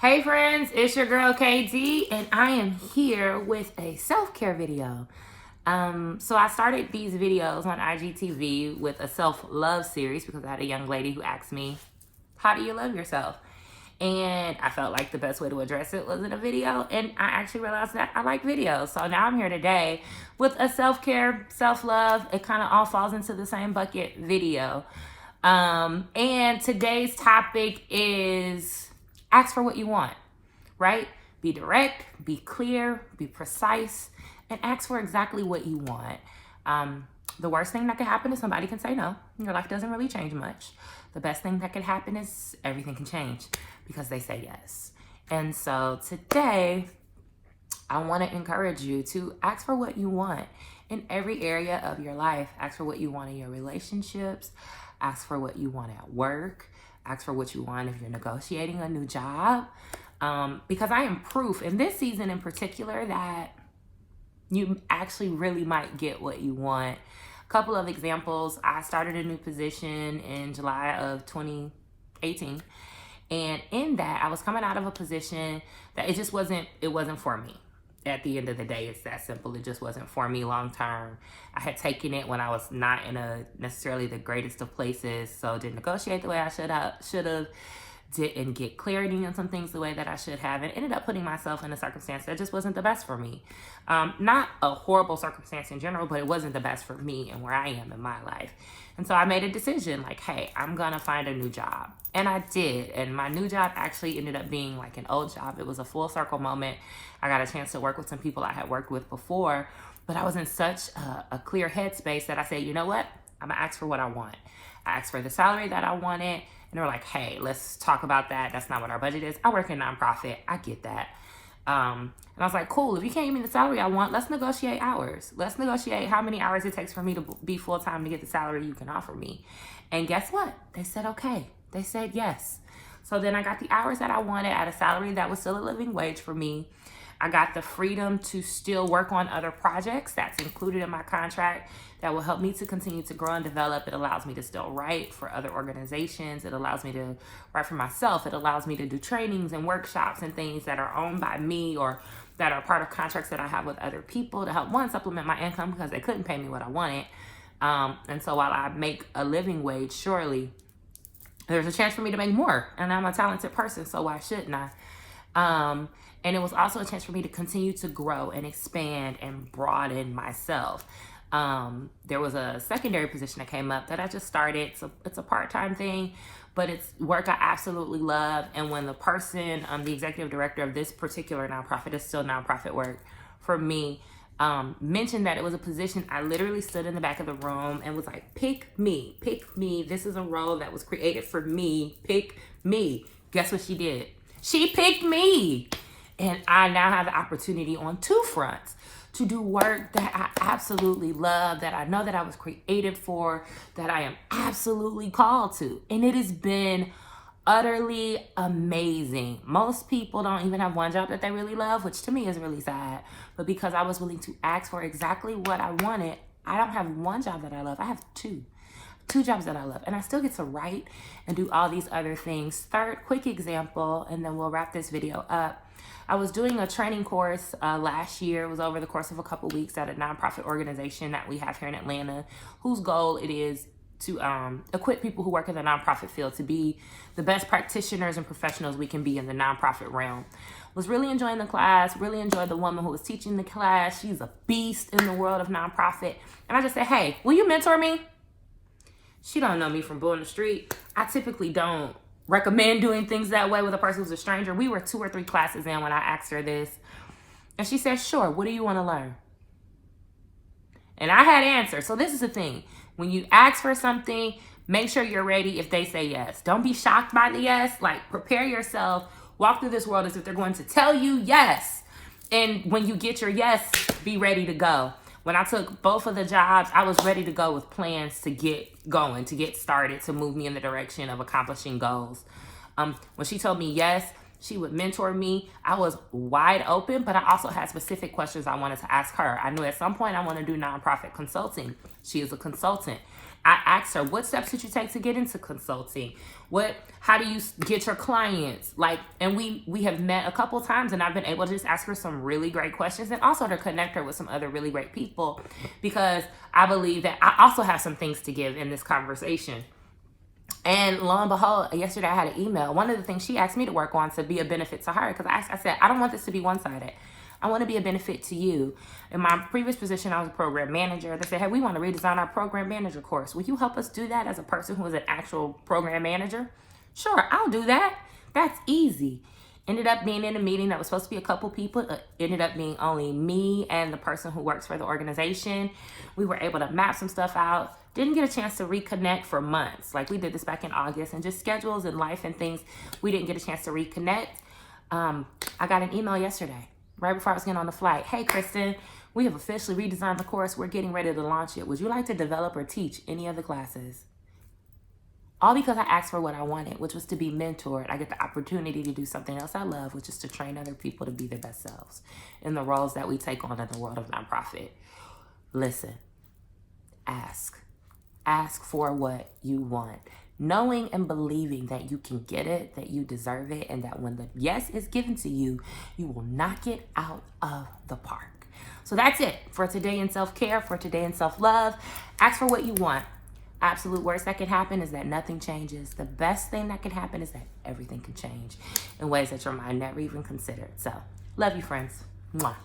Hey friends, it's your girl KD, and I am here with a self-care video. So I started these videos on IGTV with a self-love series because I had a young lady who asked me, how do you love yourself? And I felt like the best way to address it was in a video, and I actually realized that I like videos. So now I'm here today with a self-care, self-love. It kind of all falls into the same bucket video. And today's topic is ask for what you want, right? Be direct, be clear, be precise, and ask for exactly what you want. The worst thing that could happen is somebody can say no. Your life doesn't really change much. The best thing that could happen is everything can change because they say yes. And so today, I want to encourage you to ask for what you want in every area of your life. Ask for what you want in your relationships. Ask for what you want at work. Ask for what you want if you're negotiating a new job. Because I am proof in this season in particular that you actually really might get what you want. A couple of examples. I started a new position in July of 2018. And in that, I was coming out of a position that it wasn't for me. At the end of the day, it's that simple. It just wasn't for me long term. I had taken it when I was not in necessarily the greatest of places, so didn't negotiate the way I should have, didn't get clarity on some things the way that I should have, and ended up putting myself in a circumstance that just wasn't the best for me. Not a horrible circumstance in general, but it wasn't the best for me and where I am in my life. And so I made a decision like, hey, I'm gonna find a new job. And I did. And my new job actually ended up being like an old job. It was a full circle moment. I got a chance to work with some people I had worked with before, but I was in such a clear headspace that I said, you know what? I'm gonna ask for what I want. I asked for the salary that I wanted, and they were like, hey, let's talk about that. That's not what our budget is. I work in nonprofit. I get that. And I was like, cool, if you can't give me the salary I want, let's negotiate hours. Let's negotiate how many hours it takes for me to be full-time to get the salary you can offer me. And guess what? They said, okay. They said yes. So then I got the hours that I wanted at a salary that was still a living wage for me. I got the freedom to still work on other projects that's included in my contract that will help me to continue to grow and develop. It allows me to still write for other organizations. It allows me to write for myself. It allows me to do trainings and workshops and things that are owned by me or that are part of contracts that I have with other people to help, one, supplement my income because they couldn't pay me what I wanted. And so while I make a living wage, surely there's a chance for me to make more. And I'm a talented person, so why shouldn't I? And it was also a chance for me to continue to grow and expand and broaden myself. There was a secondary position that came up that I just started. It's a part-time thing, but it's work I absolutely love. And when the person, the executive director of this particular nonprofit, is still nonprofit work for me, mentioned that it was a position, I literally stood in the back of the room and was like, pick me. This is a role that was created for me. Pick me. Guess what she did? She picked me. And I now have the opportunity on two fronts to do work that I absolutely love, that I know that I was created for, that I am absolutely called to. And it has been utterly amazing. Most people don't even have one job that they really love, which to me is really sad. But because I was willing to ask for exactly what I wanted, I don't have one job that I love. I have two jobs that I love, and I still get to write and do all these other things. Third quick example, and then we'll wrap this video up. I was doing a training course last year. It was over the course of a couple weeks at a nonprofit organization that we have here in Atlanta, whose goal it is to equip people who work in the nonprofit field to be the best practitioners and professionals we can be in the nonprofit realm. Was really enjoying the class, really enjoyed the woman who was teaching the class. She's a beast in the world of nonprofit. And I just said, hey, will you mentor me? She don't know me from Bull in the Street. I typically don't recommend doing things that way with a person who's a stranger. We were 2 or 3 classes in when I asked her this. And she said, sure, what do you want to learn? And I had answers. So this is the thing. When you ask for something, make sure you're ready if they say yes. Don't be shocked by the yes. Like, prepare yourself. Walk through this world as if they're going to tell you yes. And when you get your yes, be ready to go. When I took both of the jobs, I was ready to go with plans to get going, to get started, to move me in the direction of accomplishing goals. When she told me yes, she would mentor me. I was wide open, but I also had specific questions I wanted to ask her. I knew at some point I want to do nonprofit consulting. She is a consultant. I asked her, what steps did you take to get into consulting? How do you get your clients? Like, and we have met a couple times, and I've been able to just ask her some really great questions, and also to connect her with some other really great people, because I believe that I also have some things to give in this conversation. And lo and behold, yesterday I had an email. One of the things she asked me to work on to be a benefit to her, because I said, I don't want this to be one-sided. I want to be a benefit to you. In my previous position, I was a program manager. They said, hey, we want to redesign our program manager course. Will you help us do that as a person who is an actual program manager? Sure, I'll do that. That's easy. Ended up being in a meeting that was supposed to be a couple people. Ended up being only me and the person who works for the organization. We were able to map some stuff out. Didn't get a chance to reconnect for months. Like, we did this back in August, and just schedules and life and things, we didn't get a chance to reconnect. I got an email yesterday, right before I was getting on the flight. Hey, Kristen, we have officially redesigned the course. We're getting ready to launch it. Would you like to develop or teach any of the classes? All because I asked for what I wanted, which was to be mentored. I get the opportunity to do something else I love, which is to train other people to be their best selves in the roles that we take on in the world of nonprofit. Listen, ask. Ask for what you want. Knowing and believing that you can get it, that you deserve it, and that when the yes is given to you, you will knock it out of the park. So that's it for today in self-care, for today in self-love. Ask for what you want. Absolute worst that could happen is that nothing changes. The best thing that could happen is that everything can change in ways that your mind never even considered. So, love you, friends. Mwah.